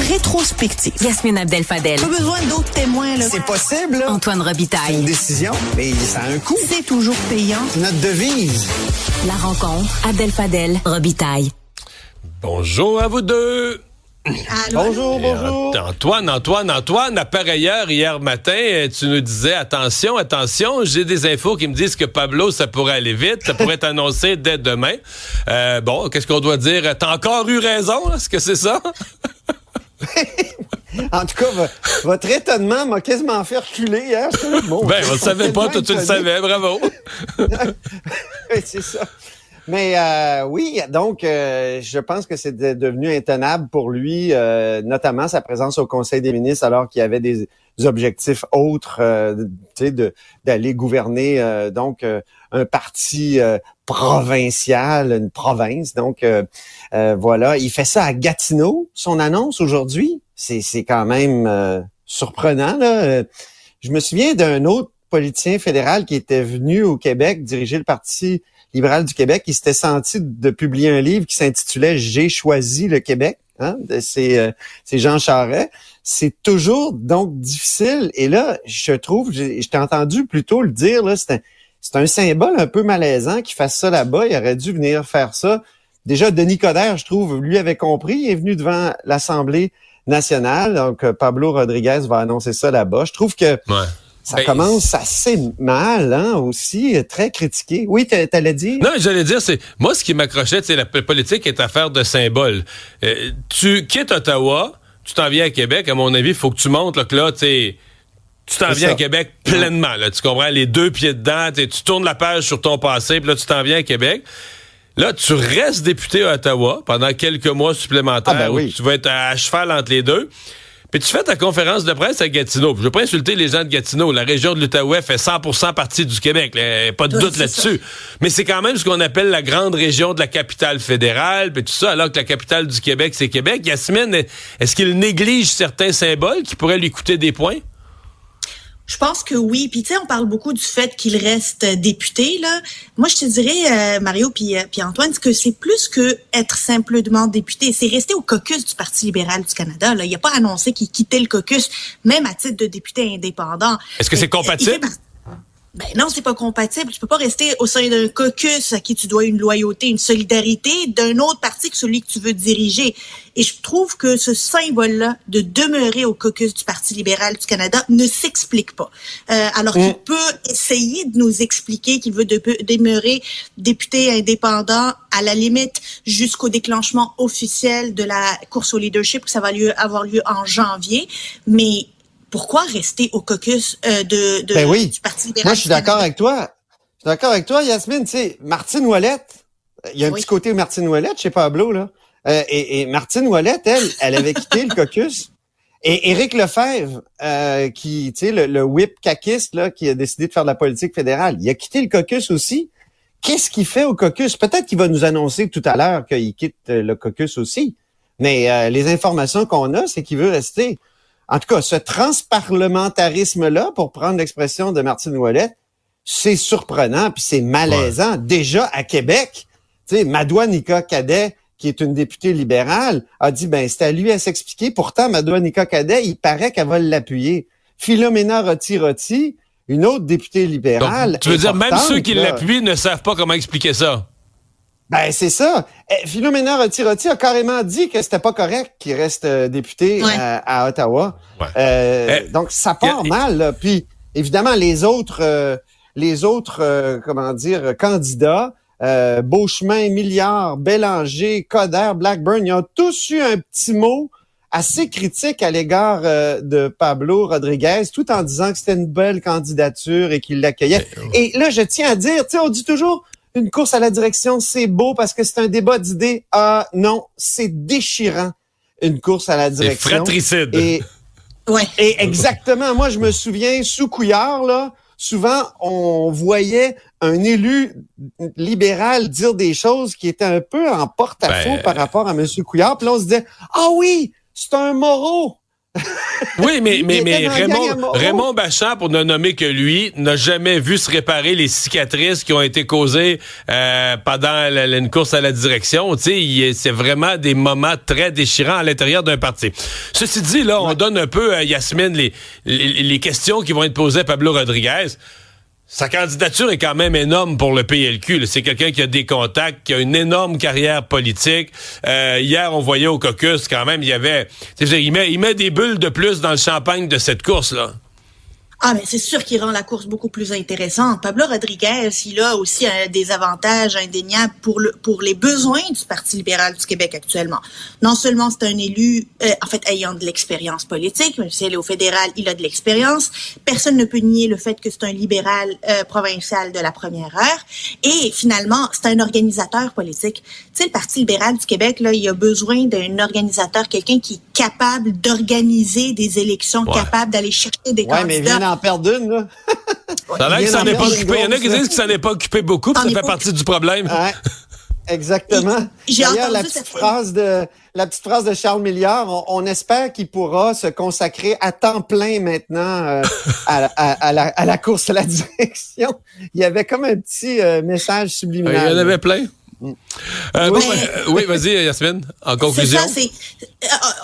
rétrospective. Yasmine Abdel-Fadel. Pas besoin d'autres témoins, là. C'est possible, là. Antoine C'est Robitaille. une décision, mais ça a un coût. C'est toujours payant. Notre devise. La rencontre. Abdel-Fadel. Robitaille. Bonjour à vous deux. Bonjour. Antoine, à pareille heure, hier matin, tu nous disais, attention, j'ai des infos qui me disent que Pablo, ça pourrait aller vite, ça pourrait être annoncé dès demain. Bon, qu'est-ce qu'on doit dire? T'as encore eu raison, est-ce que c'est ça? En tout cas, votre étonnement m'a quasiment fait reculer. Hein? Bon, on le savait pas, toi tu le savais, bravo. C'est ça. Mais oui, donc je pense que c'est devenu intenable pour lui, notamment sa présence au Conseil des ministres alors qu'il y avait des objectifs autres, d'aller gouverner un parti provincial, une province. Donc voilà, il fait ça à Gatineau. Son annonce aujourd'hui, c'est quand même surprenant. Là. Je me souviens d'un autre politicien fédéral qui était venu au Québec diriger le Parti libéral du Québec, il s'était senti de publier un livre qui s'intitulait « J'ai choisi le Québec ». C'est Jean Charest. C'est toujours donc difficile. Et là, je trouve, je t'ai entendu plutôt le dire, là, c'est un symbole un peu malaisant qu'il fasse ça là-bas. Il aurait dû venir faire ça. Déjà, Denis Coderre, je trouve, lui avait compris. Il est venu devant l'Assemblée nationale. Donc, Pablo Rodriguez va annoncer ça là-bas. Je trouve que... Ouais. Ça commence assez mal, aussi, très critiqué. Oui, t'allais dire? Non, j'allais dire, moi, ce qui m'accrochait, c'est la politique est affaire de symbole. Tu quittes Ottawa, tu t'en viens à Québec, à mon avis, il faut que tu montres là, que là, tu t'en viens à Québec pleinement, là, tu comprends, les deux pieds dedans, tu tournes la page sur ton passé, puis là, tu t'en viens à Québec. Là, tu restes député à Ottawa pendant quelques mois supplémentaires où tu vas être à cheval entre les deux. Puis tu fais ta conférence de presse à Gatineau. Je veux pas insulter les gens de Gatineau. La région de l'Outaouais fait 100% partie du Québec. Pas de doute là-dessus. Ça. Mais c'est quand même ce qu'on appelle la grande région de la capitale fédérale, puis tout ça, alors que la capitale du Québec, c'est Québec. Yasmine, est-ce qu'il néglige certains symboles qui pourraient lui coûter des points? Je pense que oui. Puis tu sais, on parle beaucoup du fait qu'il reste député là. Moi, je te dirais, Mario puis Antoine, que c'est plus que être simplement député. C'est rester au caucus du Parti libéral du Canada. Là, il a pas annoncé qu'il quittait le caucus, même à titre de député indépendant. Est-ce que c'est compatible? Ben non, c'est pas compatible. Tu peux pas rester au sein d'un caucus à qui tu dois une loyauté, une solidarité d'un autre parti que celui que tu veux diriger. Et je trouve que ce symbole-là de demeurer au caucus du Parti libéral du Canada ne s'explique pas. Alors qu'il peut essayer de nous expliquer qu'il veut demeurer député indépendant à la limite jusqu'au déclenchement officiel de la course au leadership, que ça va avoir lieu en janvier. Mais pourquoi rester au caucus du Parti libéral? Moi, je suis d'accord avec toi. Je suis d'accord avec toi, Yasmine. Tu sais, Martine Ouellette, il y a un petit côté Martine Ouellette chez Pablo, là. Et Martine Ouellette, elle avait quitté le caucus. Et Éric Lefebvre, qui, tu sais, le whip caquiste, là, qui a décidé de faire de la politique fédérale, il a quitté le caucus aussi. Qu'est-ce qu'il fait au caucus? Peut-être qu'il va nous annoncer tout à l'heure qu'il quitte le caucus aussi. Mais les informations qu'on a, c'est qu'il veut rester. En tout cas, ce transparlementarisme-là, pour prendre l'expression de Martine Ouellette, c'est surprenant puis c'est malaisant. Ouais. Déjà, à Québec, tu sais, Madoua-Nika Cadet, qui est une députée libérale, a dit, c'est à lui à s'expliquer. Pourtant, Madoua-Nika Cadet, il paraît qu'elle va l'appuyer. Philomena Roti-Roti, une autre députée libérale. Donc, tu veux dire, même ceux qui l'appuient ne savent pas comment expliquer ça? C'est ça. Philomena Roti-Roti a carrément dit que c'était pas correct qu'il reste député à Ottawa. Ouais. Donc, ça part mal, là. Puis, évidemment, les autres candidats, Beauchemin, Milliard, Bélanger, Coderre, Blackburn, ils ont tous eu un petit mot assez critique à l'égard de Pablo Rodriguez, tout en disant que c'était une belle candidature et qu'il l'accueillait. Et là, je tiens à dire, tu sais, on dit toujours... Une course à la direction, c'est beau parce que c'est un débat d'idées. Ah non, c'est déchirant, une course à la direction. C'est fratricide. Et exactement, moi je me souviens, sous Couillard, là, souvent on voyait un élu libéral dire des choses qui étaient un peu en porte-à-faux par rapport à M. Couillard. Puis là, on se disait, ah oui, c'est un Moreau. Oui, mais était dans la gang à Moreau. Raymond Bachand, pour ne nommer que lui, n'a jamais vu se réparer les cicatrices qui ont été causées pendant une course à la direction. Tu sais, c'est vraiment des moments très déchirants à l'intérieur d'un parti. Ceci dit, là, on donne un peu à Yasmine les questions qui vont être posées à Pablo Rodriguez. Sa candidature est quand même énorme pour le PLQ. Là. C'est quelqu'un qui a des contacts, qui a une énorme carrière politique. Hier, on voyait au caucus quand même, il met des bulles de plus dans le champagne de cette course-là. Ah, mais c'est sûr qu'il rend la course beaucoup plus intéressante. Pablo Rodriguez, il a aussi des avantages indéniables pour les besoins du Parti libéral du Québec actuellement. Non seulement c'est un élu, ayant de l'expérience politique, même si elle est au fédéral, il a de l'expérience. Personne ne peut nier le fait que c'est un libéral provincial de la première heure. Et finalement, c'est un organisateur politique. Tu sais, le Parti libéral du Québec, là, il a besoin d'un organisateur, quelqu'un qui est capable d'organiser des élections, capable d'aller chercher des candidats. Mais viens en perdre une, là. Ça a l'air que ça n'est pas occupé. Il y en a qui disent que ça n'est pas occupé beaucoup, puis ça fait partie du problème. Ouais, exactement. J'ai D'ailleurs, entendu la petite phrase de Charles Milliard, on espère qu'il pourra se consacrer à temps plein maintenant à la course à la direction. Il y avait comme un petit message subliminal. Il y en avait plein. Oui, vas-y, Yasmine. En conclusion.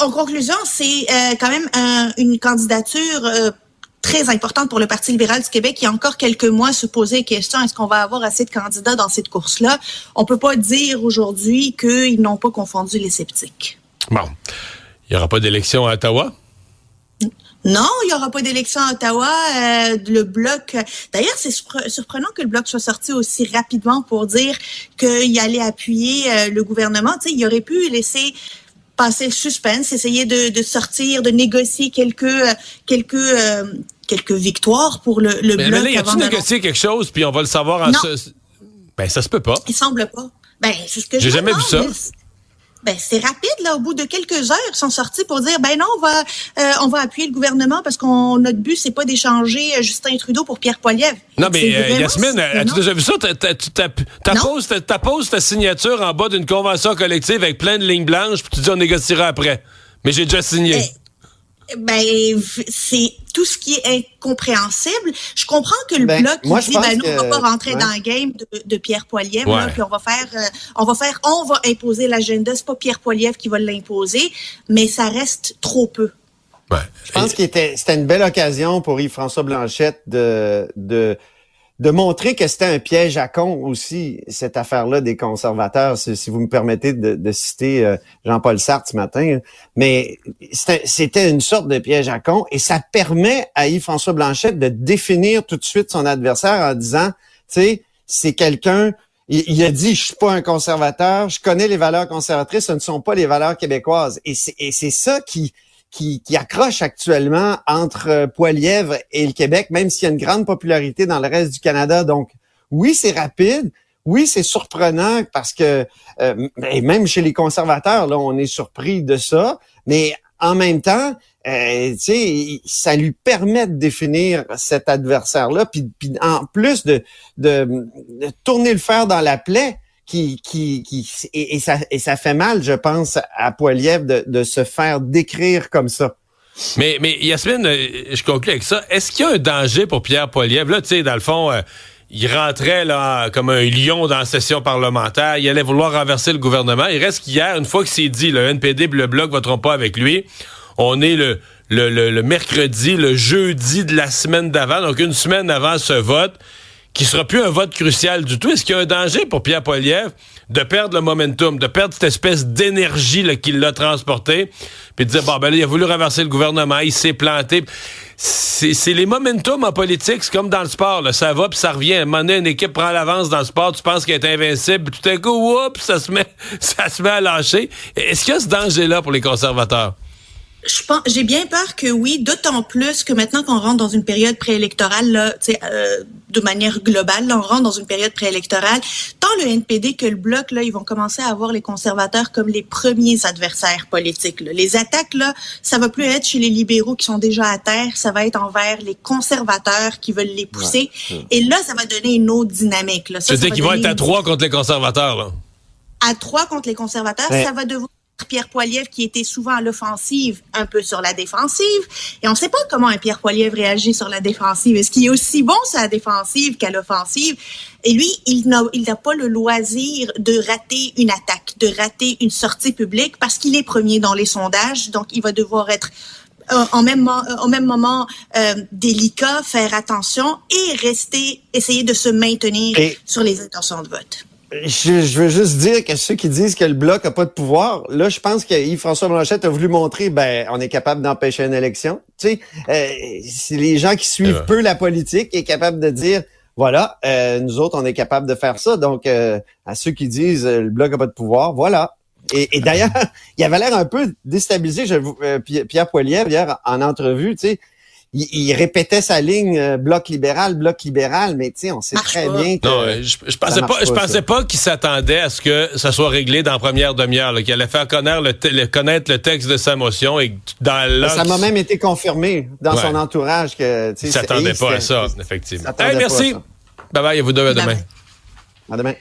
En conclusion, c'est quand même une candidature très importante pour le Parti libéral du Québec. Il y a encore quelques mois, se poser la question, est-ce qu'on va avoir assez de candidats dans cette course-là? On peut pas dire aujourd'hui qu'ils n'ont pas confondu les sceptiques. Bon. Il n'y aura pas d'élection à Ottawa? Non, il n'y aura pas d'élection à Ottawa. Le Bloc... D'ailleurs, c'est surprenant que le Bloc soit sorti aussi rapidement pour dire qu'il allait appuyer le gouvernement. Tu sais, il aurait pu laisser passer le suspense, essayer de sortir, de négocier quelques victoires pour le Bloc. Mais là, y a-tu négocié quelque chose, puis on va le savoir en Ben, ça se peut pas. Il semble pas. Ben, c'est ce que j'ai jamais vu ça. Ben, c'est rapide, là. Au bout de quelques heures, ils sont sortis pour dire, ben non, on va appuyer le gouvernement parce notre but, c'est pas d'échanger Justin Trudeau pour Pierre Poilievre. Non, mais Yasmine, as-tu déjà vu ça? T'apposes ta signature en bas d'une convention collective avec plein de lignes blanches, puis tu dis on négociera après. Mais j'ai déjà signé. Ben, c'est tout ce qui est incompréhensible. Je comprends que le Bloc dit, nous, on va pas rentrer dans le game de Pierre Poilievre, là, puis on va imposer l'agenda. C'est pas Pierre Poilievre qui va l'imposer, mais ça reste trop peu. Ouais. Je pense que c'était une belle occasion pour Yves-François Blanchet de montrer que c'était un piège à con aussi, cette affaire-là des conservateurs, si vous me permettez de citer Jean-Paul Sartre ce matin. Mais c'était une sorte de piège à con et ça permet à Yves-François Blanchet de définir tout de suite son adversaire en disant, tu sais, c'est quelqu'un... Il a dit, je suis pas un conservateur, je connais les valeurs conservatrices, ce ne sont pas les valeurs québécoises. Et c'est ça qui accroche actuellement entre Poilievre et le Québec, même s'il y a une grande popularité dans le reste du Canada. Donc, oui, c'est rapide. Oui, c'est surprenant parce que même chez les conservateurs, là, on est surpris de ça. Mais en même temps, tu sais, ça lui permet de définir cet adversaire-là, puis en plus de tourner le fer dans la plaie. Et ça fait mal, je pense, à Poilievre de se faire décrire comme ça. Mais Yasmine, je conclue avec ça. Est-ce qu'il y a un danger pour Pierre Poilievre? Là, tu sais, dans le fond, il rentrait là comme un lion dans la session parlementaire. Il allait vouloir renverser le gouvernement. Il reste qu'hier, une fois que c'est dit, le NPD et le Bloc voteront pas avec lui. On est le mercredi, le jeudi de la semaine d'avant, donc une semaine avant ce vote, qui sera plus un vote crucial du tout. Est-ce qu'il y a un danger pour Pierre Poilievre de perdre le momentum, de perdre cette espèce d'énergie là, qui l'a transporté, puis de dire, bon, ben là, il a voulu renverser le gouvernement, il s'est planté. C'est les momentum en politique, c'est comme dans le sport, là, ça va puis ça revient. À un moment donné, une équipe prend l'avance dans le sport, tu penses qu'elle est invincible, puis tout à coup, oups, ça se met à lâcher. Est-ce qu'il y a ce danger-là pour les conservateurs? J'ai bien peur que oui, d'autant plus que maintenant qu'on rentre dans une période préélectorale, là, de manière globale, là, on rentre dans une période préélectorale. Tant le NPD que le Bloc, là, ils vont commencer à avoir les conservateurs comme les premiers adversaires politiques. Là. Les attaques, là, ça va plus être chez les libéraux qui sont déjà à terre, ça va être envers les conservateurs qui veulent les pousser. Ouais. Et là, ça va donner une autre dynamique. Là. Tu veux dire qu'ils vont être à 3 contre les conservateurs, là? À 3 contre les conservateurs, ça va devoir Pierre Poilievre qui était souvent à l'offensive, un peu sur la défensive. Et on ne sait pas comment un Pierre Poilievre réagit sur la défensive. Est-ce qu'il est aussi bon sur la défensive qu'à l'offensive? Et lui, il n'a pas le loisir de rater une attaque, de rater une sortie publique parce qu'il est premier dans les sondages. Donc, il va devoir être au même moment délicat, faire attention et essayer de se maintenir sur les intentions de vote. Je veux juste dire que ceux qui disent que le Bloc a pas de pouvoir, là, je pense que Yves-François Blanchet a voulu montrer, on est capable d'empêcher une élection. Tu sais, c'est les gens qui suivent peu la politique et capable de dire, voilà, nous autres, on est capable de faire ça. Donc, à ceux qui disent le Bloc a pas de pouvoir, voilà. Et d'ailleurs, il avait l'air un peu déstabilisé, Pierre Poilievre, hier, en entrevue, tu sais. Il répétait sa ligne bloc libéral, mais tu sais, on sait très bien que non, je pensais pas qu'il s'attendait à ce que ça soit réglé dans la première demi-heure, qu'il allait faire connaître le texte de sa motion et dans l'heure. Ça m'a même été confirmé dans son entourage que tu sais, il s'attendait pas à ça, effectivement. Merci. Bye bye, à vous deux, à demain. À demain.